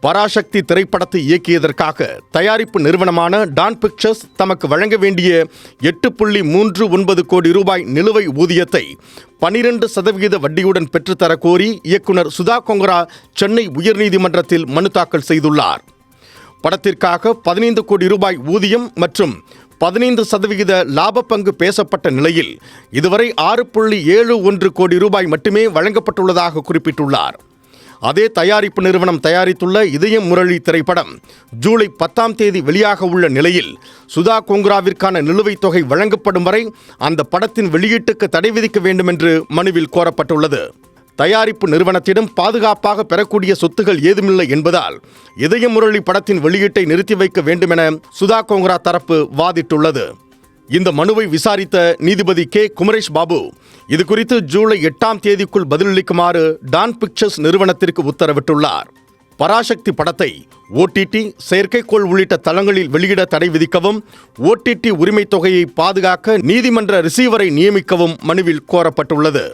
பராசக்தி திரைப்படத்தை இயக்கியதற்காக தயாரிப்பு நிறுவனமான டான் பிக்சர்ஸ் தமக்கு வழங்க வேண்டிய 8.39 கோடி ரூபாய் நிலுவை ஊதியத்தை 12% வட்டியுடன் பெற்றுத்தரக் கோரி இயக்குனர் சுதா கொங்கரா சென்னை உயர்நீதிமன்றத்தில் மனு தாக்கல் செய்துள்ளார். படத்திற்காக 15 கோடி ரூபாய் ஊதியம் மற்றும் 15% லாப பங்கு பேசப்பட்ட நிலையில் இதுவரை 6.71 கோடி ரூபாய் மட்டுமே வழங்கப்பட்டுள்ளதாக குறிப்பிட்டுள்ளார். அதே தயாரிப்பு நிறுவனம் தயாரித்துள்ள இதயம் முரளி திரைப்படம் ஜூலை 10ஆம் தேதி வெளியாக உள்ள நிலையில் சுதா கொங்கராவிற்கான நிலுவைத் தொகை வழங்கப்படும் வரை அந்த படத்தின் வெளியீட்டுக்கு தடை விதிக்க வேண்டும் என்று மனுவில் கோரப்பட்டுள்ளது. தயாரிப்பு நிறுவனத்திடம் பாதுகாப்பாக பெறக்கூடிய சொத்துகள் ஏதுமில்லை என்பதால் இதயம் முரளி படத்தின் வெளியீட்டை நிறுத்தி வைக்க வேண்டுமென சுதா கொங்கரா தரப்பு வாதிட்டுள்ளது. இந்த மனுவை விசாரித்த நீதிபதி கே குமரேஷ் பாபு இதுகுறித்து ஜூலை 8ஆம் தேதிக்குள் பதிலளிக்குமாறு டான் பிக்சர்ஸ் நிறுவனத்திற்கு உத்தரவிட்டுள்ளார். பராசக்தி படத்தை OTT, செயற்கைக்கோள் உள்ளிட்ட தளங்களில் வெளியிட தடை விதிக்கவும், OTT உரிமைத் தொகையை பாதுகாக்க நீதிமன்ற ரிசீவரை நியமிக்கவும் மனுவில் கோரப்பட்டுள்ளது.